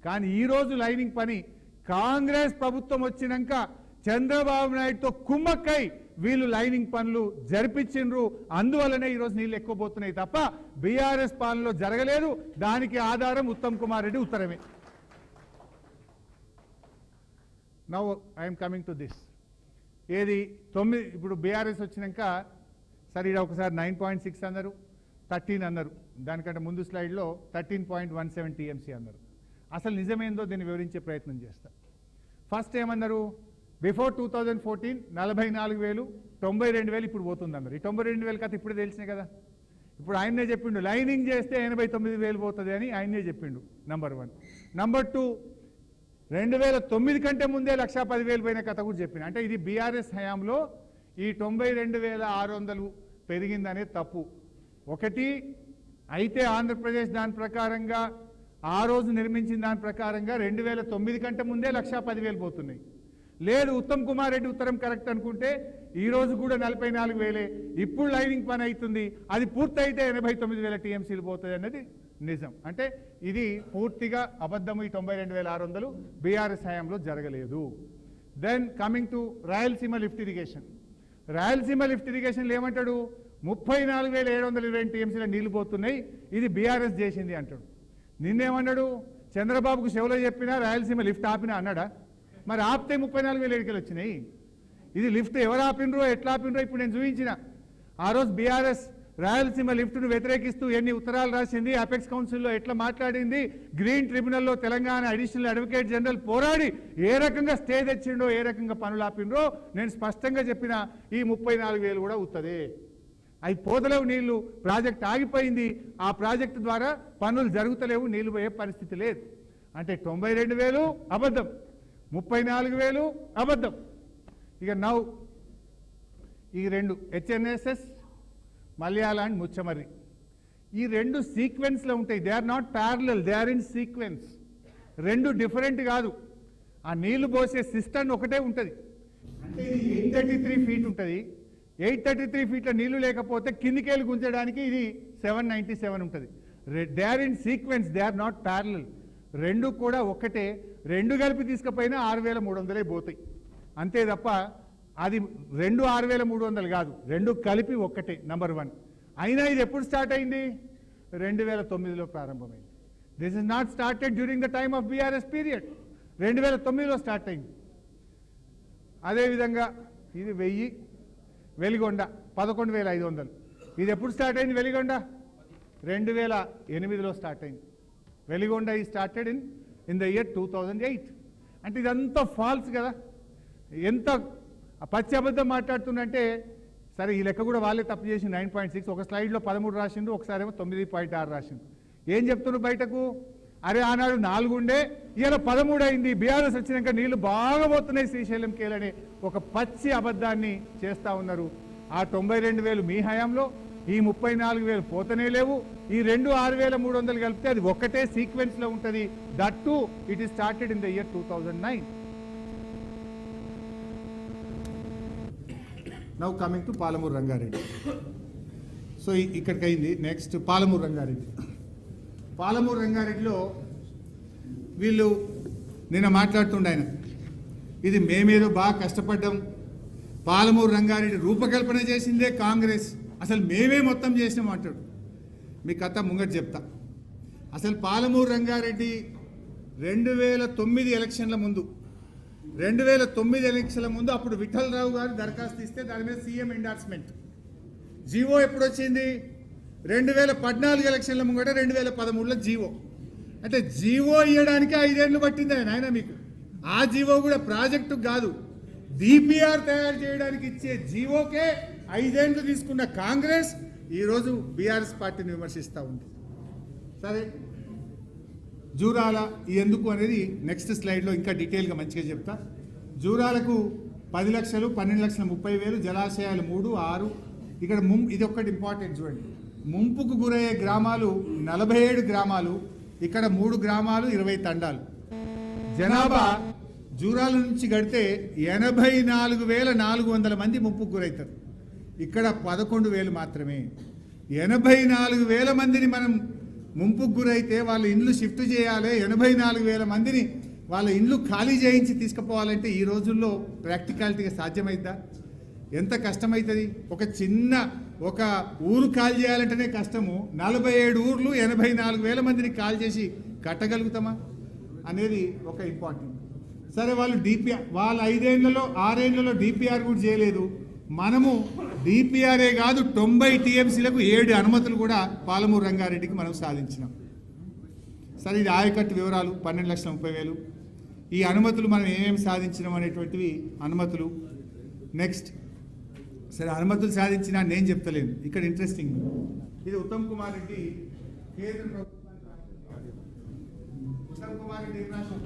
కానీ ఈరోజు లైనింగ్ పని కాంగ్రెస్ ప్రభుత్వం వచ్చినాక చంద్రబాబు నాయుడుతో కుమ్మక్కై వీళ్ళు లైనింగ్ పనులు జరిపించిండ్రు. అందువల్లనే ఈరోజు నీళ్ళు ఎక్కువ పోతున్నాయి తప్ప బీఆర్ఎస్ పాలనలో జరగలేదు. దానికి ఆధారం ఉత్తమ్ కుమార్ రెడ్డి ఉత్తరమే. Now I'm coming to this. ఏది 9 ఇప్పుడు బీఆర్ఎస్ వచ్చినాక సరే ఒకసారి 9.6 అన్నారు, 13 అన్నారు. దానికంటే ముందు స్లైడ్లో 13.17 టీఎంసీ అన్నారు. అసలు నిజమేందో దీన్ని వివరించే ప్రయత్నం చేస్తా. ఫస్ట్ ఏమన్నారు, బిఫోర్ 2014 44,000, 92,000 ఇప్పుడు పోతుందన్నారు. ఈ 92,000 కథ ఇప్పుడే తెలిసినాయి కదా. ఇప్పుడు ఆయన్నే చెప్పిండు లైనింగ్ చేస్తే 89,000 పోతుంది అని ఆయన్నే చెప్పిండు. నంబర్ 1. నంబర్ 2, 2009 కంటే ముందే 1,10,000 పోయిన కథ కూడా చెప్పింది. అంటే ఇది బీఆర్ఎస్ హయాంలో ఈ 92,600 పెరిగిందనేది తప్పు. ఒకటి అయితే ఆంధ్రప్రదేశ్ దాని ప్రకారంగా ఆ రోజు నిర్మించిన దాని ప్రకారంగా 2009 కంటే ముందే 1,10,000 పోతున్నాయి. లేదు ఉత్తమ్ కుమార్ రెడ్డి ఉత్తరం కరెక్ట్ అనుకుంటే ఈ రోజు కూడా 44,000. ఇప్పుడు లైనింగ్ పని అవుతుంది, అది పూర్తయితే 89,000 టీఎంసీలు పోతుంది అన్నది నిజం. అంటే ఇది పూర్తిగా అబద్ధము. ఈ 92,600 బీఆర్ఎస్ హయాంలో జరగలేదు. Then coming to Rayalaseema lift irrigation. Rayalaseema lift ఇరిగేషన్లు ఏమంటాడు, 34,720 టీఎంసీల నీళ్లు పోతున్నాయి, ఇది బీఆర్ఎస్ చేసింది అంటాడు. నిన్నేమన్నాడు, చంద్రబాబుకు చెవులో చెప్పినా రాయలసీమ లిఫ్ట్ ఆపినా అన్నాడా? మరి ఆపితే 34,000 ఎడికలు వచ్చినాయి. ఇది లిఫ్ట్ ఎవరు ఆపినరో ఎట్లా ఆపినరో ఇప్పుడు నేను చూపించిన. ఆ రోజు బీఆర్ఎస్ రాయలసీమ లిఫ్ట్ను వ్యతిరేకిస్తూ ఎన్ని ఉత్తరాలు రాసింది, అపెక్స్ కౌన్సిల్లో ఎట్లా మాట్లాడింది, గ్రీన్ ట్రిబ్యునల్లో తెలంగాణ అడిషనల్ అడ్వకేట్ జనరల్ పోరాడి ఏ రకంగా స్టే తెచ్చిండో, ఏ రకంగా పనులు ఆపినరో నేను స్పష్టంగా చెప్పిన. ఈ 34,000 కూడా ఉత్తదే. అవి పోతలేవు నీళ్లు, ప్రాజెక్ట్ ఆగిపోయింది. ఆ ప్రాజెక్టు ద్వారా పనులు జరుగుతలేవు, నీళ్లు పోయే పరిస్థితి లేదు. అంటే 92,000 అబద్ధం, 34,000 అబద్ధం. ఇక నౌ ఈ 2 హెచ్ఎన్ఎస్ఎస్ మలయాళ అండ్ ముచ్చమర్రి, ఈ 2 సీక్వెన్స్లో ఉంటాయి. They are not parallel, they are in sequence. 2 different కాదు. ఆ నీళ్లు పోసే సిస్టమ్ ఒకటే ఉంటుంది. అంటే ఇది 833 ఫీట్ ఉంటుంది. 833 ఫీట్ల నీళ్లు లేకపోతే కిందికేలు గుంజడానికి ఇది 797 ఉంటుంది. They are in sequence, they are not parallel. 2 కూడా ఒక్కటే. 2 కలిపి తీసుకుపోయినా 6,300 పోతాయి అంతే తప్ప అది 2 6,300 కాదు. 2 కలిపి ఒక్కటే. నంబర్ 1. అయినా ఇది ఎప్పుడు స్టార్ట్ అయింది, 2009లో ప్రారంభమైంది. This is not started during the time of BRS period. 2009లో స్టార్ట్ అయింది. అదేవిధంగా ఇది 1000 వెలిగొండ 11,500. ఇది ఎప్పుడు స్టార్ట్ అయింది వెలిగొండ, 2008లో స్టార్ట్ అయింది. వెలిగొండ ఈ స్టార్టెడ్ ఇన్ ద ఇయర్ 2008. అంటే ఇదంతా ఫాల్స్ కదా. ఎంత పచ్చి అబద్ధం మాట్లాడుతుందంటే సరే ఈ లెక్క కూడా వాళ్ళే తప్పు చేసి 9.6. ఒక స్లైడ్లో 13 రాసిండు, ఒకసారేమో 9.6 రాసిండు. ఏం చెప్తున్నారు బయటకు, అరే ఆనాడు 4 ఉండే ఇలా 13 అయింది, బీఆర్ఎస్ వచ్చినాక నీళ్లు బాగా పోతున్నాయి శ్రీశైలం కేలనే ఒక పచ్చి అబద్ధాన్ని చేస్తూ ఉన్నారు. ఆ 92,000 మీ హయాంలో, ఈ 34,000 పోతనే లేవు. ఈ 2 6,300 కలిపితే అది ఒక్కటే సీక్వెన్స్లో ఉంటుంది. That to it is started in the year 2009. Now coming to Palamuru Rangareddy. So ఇక్కడికి అయింది. నెక్స్ట్ పాలమూరు రంగారెడ్డి. పాలమూరు రంగారెడ్డిలో వీళ్ళు నిన్న మాట్లాడుతుండే ఆయన, ఇది మేమేదో బాగా కష్టపడ్డాం, పాలమూరు రంగారెడ్డి రూపకల్పన చేసిందే కాంగ్రెస్, అసలు మేమే మొత్తం చేసినాం అంటాడు. మీ కథ ముంగట చెప్తా. అసలు పాలమూరు రంగారెడ్డి 2009 ఎలక్షన్ల ముందు 2009 ఎలక్షన్ల ముందు అప్పుడు విఠలరావు గారు దరఖాస్తు ఇస్తే దాని మీద సీఎం ఎండార్స్మెంట్ జీవో ఎప్పుడు వచ్చింది, 2014 ఎలక్షన్ల ముంగట 2013లో జీవో. అంటే జీవో ఇవ్వడానికి 5 ఏళ్ళు పట్టింది ఆయన మీకు. ఆ జీవో కూడా ప్రాజెక్టు కాదు, డిపిఆర్ తయారు చేయడానికి ఇచ్చే జీవోకే 5 ఏళ్ళు తీసుకున్న కాంగ్రెస్ ఈరోజు బీఆర్ఎస్ పార్టీని విమర్శిస్తూ ఉంది. సరే జూరాల ఎందుకు అనేది నెక్స్ట్ స్లైడ్లో ఇంకా డీటెయిల్గా మంచిగా చెప్తా. జూరాలకు 10 లక్షలు, 12,30,000, జలాశయాలు 3, 6. ఇక్కడ ఇది ఒక్కటి ఇంపార్టెంట్ చూడండి. ముంపుకు గురయ్యే గ్రామాలు 47 గ్రామాలు, ఇక్కడ 3 గ్రామాలు 20 తండాలు. జనాభా జూరాల నుంచి గడితే 84,400 మంది ముంపుకు గురవుతారు. ఇక్కడ 11,000 మాత్రమే. 84,000 మందిని మనం ముంపుకు గురైతే వాళ్ళ ఇండ్లు షిఫ్ట్ చేయాలి, 84,000 మందిని వాళ్ళ ఇండ్లు ఖాళీ చేయించి తీసుకుపోవాలంటే ఈ రోజుల్లో ప్రాక్టికాలిటీగా సాధ్యమైద్దా? ఎంత కష్టమవుతుంది? ఒక ఊరు కాల్ చేయాలంటేనే కష్టము, 47 ఊర్లు 84,000 మందిని కాల్ చేసి కట్టగలుగుతామా అనేది ఒక ఇంపార్టెంట్. సరే, వాళ్ళు 5 6 ఏళ్లలో డిపిఆర్ కూడా చేయలేదు. మనము డిపిఆర్ఏ కాదు 90 టీఎంసీలకు 7 అనుమతులు కూడా పాలమూరు రంగారెడ్డికి మనం సాధించినాం. సరే, ఇది ఆయకట్టు వివరాలు 12,30,000. ఈ అనుమతులు మనం ఏమేమి సాధించినాం అనేటువంటివి అనుమతులు. నెక్స్ట్, సరే అనుమతులు సాధించినా నేను చెప్తలేను, ఇక్కడ ఇంట్రెస్టింగ్. ఇది ఉత్తమ్ కుమార్ రెడ్డి కేంద్ర ప్రభుత్వం. ఉత్తమ్ కుమార్ రెడ్డి ఏం రాశారు?